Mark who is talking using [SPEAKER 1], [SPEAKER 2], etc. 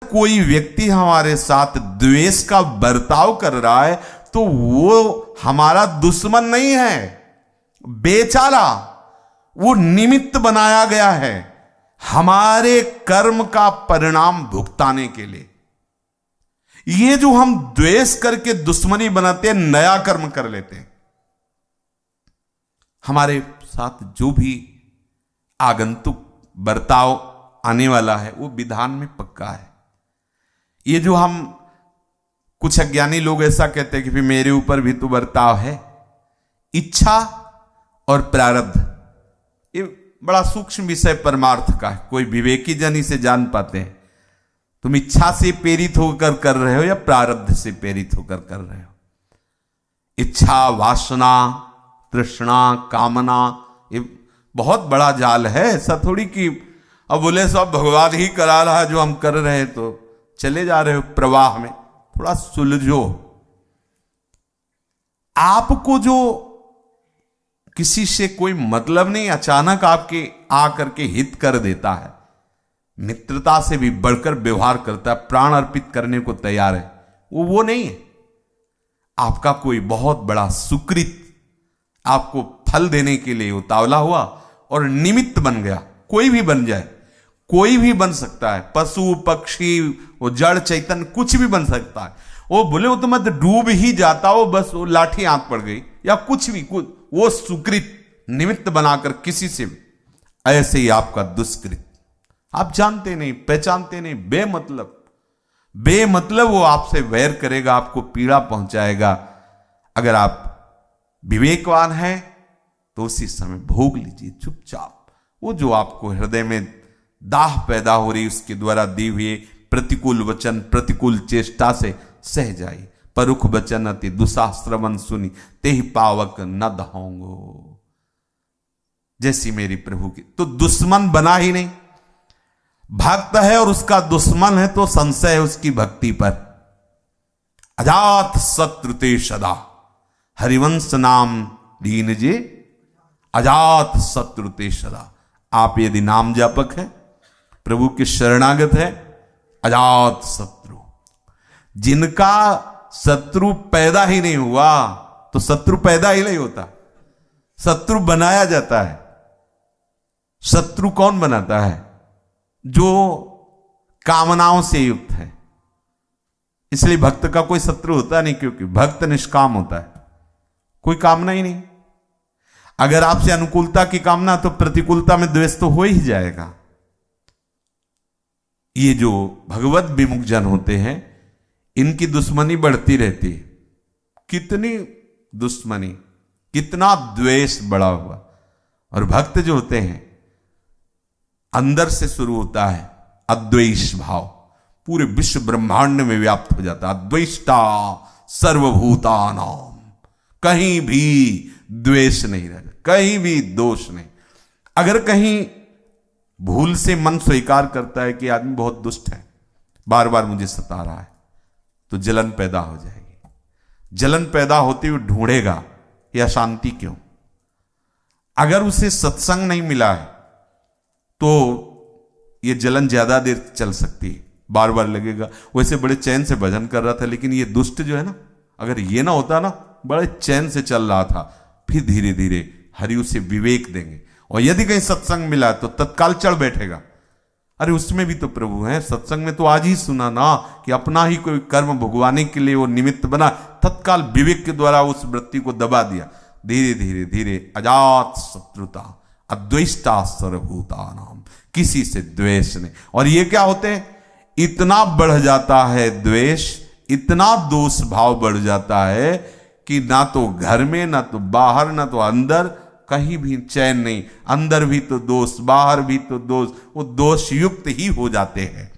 [SPEAKER 1] कोई व्यक्ति हमारे साथ द्वेष का बर्ताव कर रहा है तो वो हमारा दुश्मन नहीं है, बेचारा वो निमित्त बनाया गया है हमारे कर्म का परिणाम भुगताने के लिए। ये जो हम द्वेष करके दुश्मनी बनाते हैं, नया कर्म कर लेते हैं, हमारे साथ जो भी आगंतुक बर्ताव आने वाला है वो विधान में पक्का है। ये जो हम कुछ अज्ञानी लोग ऐसा कहते हैं कि फिर मेरे ऊपर भी तो बर्ताव है, इच्छा और प्रारब्ध, ये बड़ा सूक्ष्म विषय परमार्थ का है, कोई विवेकी जन इसे जान पाते हैं। तुम इच्छा से प्रेरित होकर कर रहे हो या प्रारब्ध से प्रेरित होकर कर रहे हो। इच्छा, वासना, तृष्णा, कामना, ये बहुत बड़ा जाल है। ऐसा थोड़ी कि अब बोले सब भगवान ही करा रहा है जो हम कर रहे हैं, तो चले जा रहे हो प्रवाह में। थोड़ा सुलझो। आपको जो किसी से कोई मतलब नहीं, अचानक आपके आकर के हित कर देता है, मित्रता से भी बढ़कर व्यवहार करता है, प्राण अर्पित करने को तैयार है, वो नहीं है। आपका कोई बहुत बड़ा सुकृत आपको फल देने के लिए उतावला हुआ और निमित्त बन गया। कोई भी बन जाए, कोई भी बन सकता है, पशु पक्षी, वो जड़ चैतन्य, कुछ भी बन सकता है। वो बोले वो तो मत डूब ही जाता, वो बस वो लाठी आंख पड़ गई या कुछ भी, कुछ वो सुकृत निमित्त बनाकर किसी से भी। ऐसे ही आपका दुष्कृत, आप जानते नहीं, पहचानते नहीं, बेमतलब वो आपसे वैर करेगा, आपको पीड़ा पहुंचाएगा। अगर आप विवेकवान हैं तो उसी समय भोग लीजिए चुपचाप। वो जो आपको हृदय में दाह पैदा हो रही, उसके द्वारा दी हुई प्रतिकूल वचन, प्रतिकूल चेष्टा से सह जाइए। परुख वचन अति दुशास्त्रवन सुनी, तेहि पावक न दहोंगो। जैसी मेरी प्रभु की, तो दुश्मन बना ही नहीं। भक्त है और उसका दुश्मन है तो संशय है उसकी भक्ति पर। अजात शत्रु ते सदा, हरिवंश नाम दीन जे अजात शत्रु ते सदा। आप यदि नाम जापक है, प्रभु के शरणागत है, अजात शत्रु, जिनका शत्रु पैदा ही नहीं हुआ, तो शत्रु पैदा ही नहीं होता, शत्रु बनाया जाता है। शत्रु कौन बनाता है? जो कामनाओं से युक्त है। इसलिए भक्त का कोई शत्रु होता नहीं, क्योंकि भक्त निष्काम होता है, कोई कामना ही नहीं। अगर आपसे अनुकूलता की कामना, तो प्रतिकूलता में द्वेष तो हो ही जाएगा। ये जो भगवत विमुख जन होते हैं, इनकी दुश्मनी बढ़ती रहती है। कितनी दुश्मनी, कितना द्वेष बढ़ा हुआ। और भक्त जो होते हैं, अंदर से शुरू होता है अद्वेष भाव, पूरे विश्व ब्रह्मांड में व्याप्त हो जाता है। अद्वेष्टा सर्वभूतानाम, कहीं भी द्वेष नहीं रहता, कहीं भी दोष नहीं। अगर कहीं भूल से मन स्वीकार करता है कि आदमी बहुत दुष्ट है, बार बार मुझे सता रहा है, तो जलन पैदा हो जाएगी। जलन पैदा होती हुई ढूंढेगा ये अशांति क्यों। अगर उसे सत्संग नहीं मिला है तो ये जलन ज्यादा देर चल सकती है, बार बार लगेगा। वैसे बड़े चैन से भजन कर रहा था, लेकिन ये दुष्ट जो है ना, अगर ये ना होता ना, बड़े चैन से चल रहा था, फिर धीरे धीरे हरि उसे विवेक देंगे। और यदि कहीं सत्संग मिला तो तत्काल चढ़ बैठेगा, अरे उसमें भी तो प्रभु है। सत्संग में तो आज ही सुना ना कि अपना ही कोई कर्म भुगवाने के लिए वो निमित्त बना, तत्काल विवेक के द्वारा उस वृत्ति को दबा दिया। धीरे धीरे धीरे अजात शत्रुता, अद्वेष्टा सर्वभूता नाम, किसी से द्वेष नहीं। और ये क्या होते हैं, इतना बढ़ जाता है द्वेष, इतना दोष भाव बढ़ जाता है कि ना तो घर में, ना तो बाहर, ना तो अंदर, कहीं भी चैन नहीं। अंदर भी तो दोष, बाहर भी तो दोष, वो दोष युक्त ही हो जाते हैं।